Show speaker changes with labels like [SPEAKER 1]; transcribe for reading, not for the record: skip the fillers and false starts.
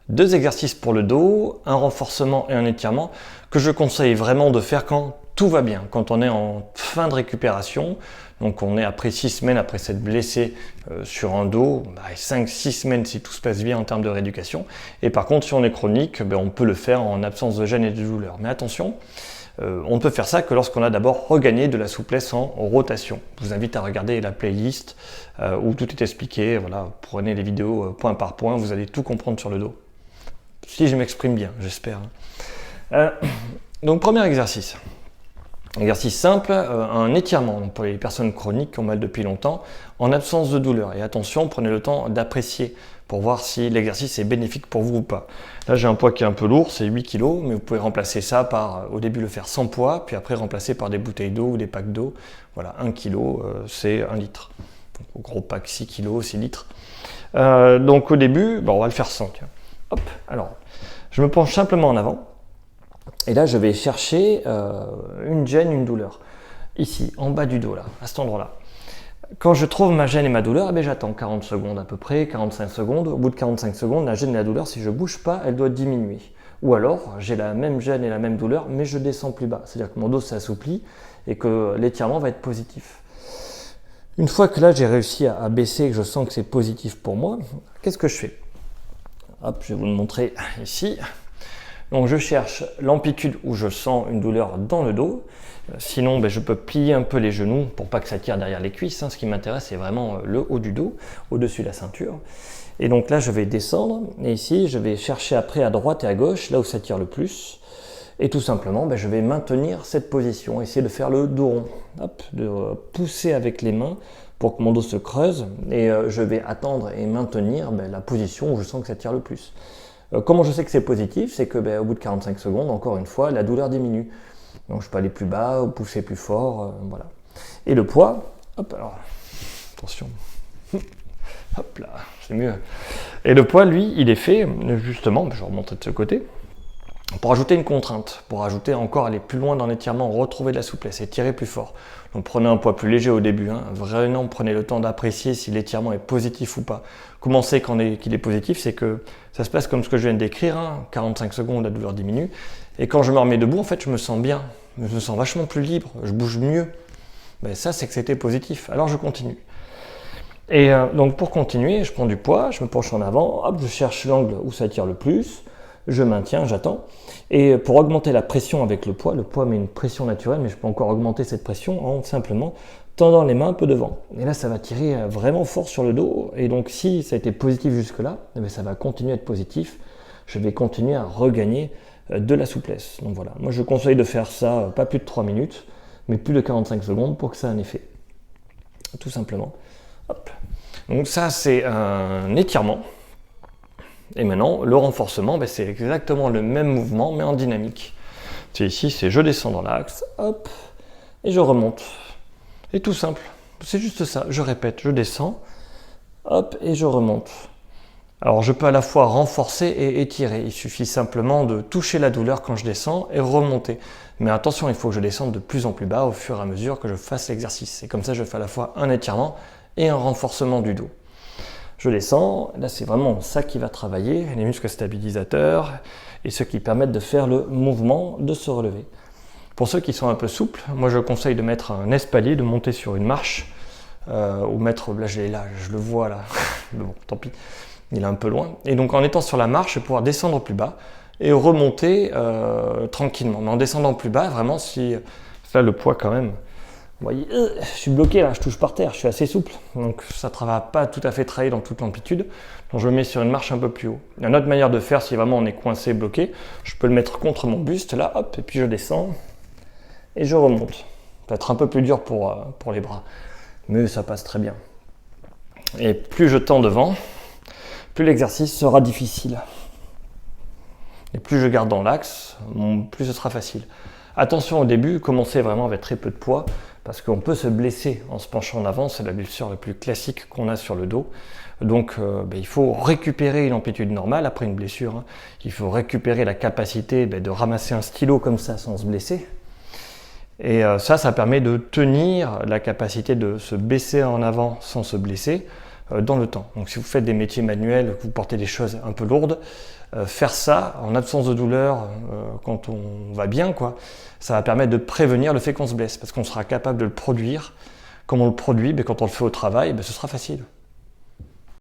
[SPEAKER 1] Deux exercices pour le dos, un renforcement et un étirement que je conseille vraiment de faire quand tout va bien, quand on est en fin de récupération. Donc on est après 6 semaines après s'être blessé sur un dos, 5-6 semaines si tout se passe bien en termes de rééducation. Et par contre si on est chronique, on peut le faire en absence de gêne et de douleur. Mais attention, on ne peut faire ça que lorsqu'on a d'abord regagné de la souplesse en rotation. Je vous invite à regarder la playlist où tout est expliqué. Voilà, prenez les vidéos point par point, vous allez tout comprendre sur le dos. Si je m'exprime bien, j'espère. Donc premier exercice. Exercice simple, un étirement pour les personnes chroniques qui ont mal depuis longtemps, en absence de douleur. Et attention, prenez le temps d'apprécier pour voir si l'exercice est bénéfique pour vous ou pas. Là, j'ai un poids qui est un peu lourd, c'est 8 kg, mais vous pouvez remplacer ça par, au début, le faire sans poids, puis après remplacer par des bouteilles d'eau ou des packs d'eau. Voilà, 1 kg, c'est 1 litre. Donc, au gros pack, 6 kg, 6 litres. Donc au début, on va le faire sans. Tiens. Hop, alors, je me penche simplement en avant. Et là, je vais chercher une gêne, une douleur. Ici, en bas du dos, là, à cet endroit-là. Quand je trouve ma gêne et ma douleur, j'attends 40 secondes à peu près, 45 secondes. Au bout de 45 secondes, la gêne et la douleur, si je ne bouge pas, elle doit diminuer. Ou alors, j'ai la même gêne et la même douleur, mais je descends plus bas. C'est-à-dire que mon dos s'assouplit et que l'étirement va être positif. Une fois que là, j'ai réussi à baisser et que je sens que c'est positif pour moi, qu'est-ce que je fais? Hop, je vais vous le montrer ici. Donc je cherche l'amplitude où je sens une douleur dans le dos. Sinon, je peux plier un peu les genoux pour pas que ça tire derrière les cuisses. Ce qui m'intéresse, c'est vraiment le haut du dos, au-dessus de la ceinture. Et donc là, je vais descendre. Et ici, je vais chercher après à droite et à gauche, là où ça tire le plus. Et tout simplement, je vais maintenir cette position. Essayer de faire le dos rond. Hop, de pousser avec les mains pour que mon dos se creuse. Et je vais attendre et maintenir la position où je sens que ça tire le plus. Comment je sais que c'est positif? C'est que au bout de 45 secondes, encore une fois, la douleur diminue. Donc je peux aller plus bas ou pousser plus fort, voilà. Et le poids, hop, alors, attention, hop là, c'est mieux. Et le poids, lui, il est fait, justement, je vais remonter de ce côté, pour ajouter une contrainte, pour ajouter encore aller plus loin dans l'étirement, retrouver de la souplesse et tirer plus fort. Donc prenez un poids plus léger au début, vraiment prenez le temps d'apprécier si l'étirement est positif ou pas. Comment on sait qu'il est positif? C'est que ça se passe comme ce que je viens de décrire, 45 secondes, la douleur diminue, et quand je me remets debout, en fait, je me sens bien, je me sens vachement plus libre, je bouge mieux. Ça, c'est que c'était positif, alors je continue. Et donc pour continuer, je prends du poids, je me penche en avant, hop, je cherche l'angle où ça tire le plus, je maintiens, j'attends. Et pour augmenter la pression avec le poids met une pression naturelle, mais je peux encore augmenter cette pression en simplement tendant les mains un peu devant. Et là, ça va tirer vraiment fort sur le dos. Et donc, si ça a été positif jusque-là, ça va continuer à être positif. Je vais continuer à regagner de la souplesse. Donc voilà, moi je conseille de faire ça pas plus de 3 minutes, mais plus de 45 secondes pour que ça ait un effet. Tout simplement. Hop. Donc ça, c'est un étirement. Et maintenant, le renforcement, c'est exactement le même mouvement, mais en dynamique. C'est ici, c'est je descends dans l'axe, hop, et je remonte. Et tout simple, c'est juste ça, je répète, je descends, hop, et je remonte. Alors je peux à la fois renforcer et étirer, il suffit simplement de toucher la douleur quand je descends et remonter. Mais attention, il faut que je descende de plus en plus bas au fur et à mesure que je fasse l'exercice. Et comme ça, je fais à la fois un étirement et un renforcement du dos. Je descends, là c'est vraiment ça qui va travailler, les muscles stabilisateurs et ceux qui permettent de faire le mouvement de se relever. Pour ceux qui sont un peu souples, moi je conseille de mettre un espalier, de monter sur une marche, ou mettre, là je le vois là, mais bon tant pis, il est un peu loin. Et donc en étant sur la marche, je vais pouvoir descendre plus bas et remonter tranquillement. Mais en descendant plus bas, vraiment si, là le poids quand même, vous voyez, je suis bloqué là, je touche par terre, je suis assez souple, donc ça ne va pas tout à fait travailler dans toute l'amplitude. Donc je me mets sur une marche un peu plus haut. Il y a une autre manière de faire, si vraiment on est coincé, bloqué, je peux le mettre contre mon buste là, hop, et puis je descends et je remonte. Ça peut être un peu plus dur pour les bras, mais ça passe très bien. Et plus je tends devant, plus l'exercice sera difficile. Et plus je garde dans l'axe, plus ce sera facile. Attention au début, commencez vraiment avec très peu de poids, parce qu'on peut se blesser en se penchant en avant, c'est la blessure la plus classique qu'on a sur le dos. Donc il faut récupérer une amplitude normale après une blessure. Il faut récupérer la capacité de ramasser un stylo comme ça sans se blesser. Et ça permet de tenir la capacité de se baisser en avant sans se blesser dans le temps. Donc si vous faites des métiers manuels, que vous portez des choses un peu lourdes, faire ça en absence de douleur, quand on va bien, quoi, ça va permettre de prévenir le fait qu'on se blesse, parce qu'on sera capable de le produire. Comme on le produit, quand on le fait au travail, ce sera facile.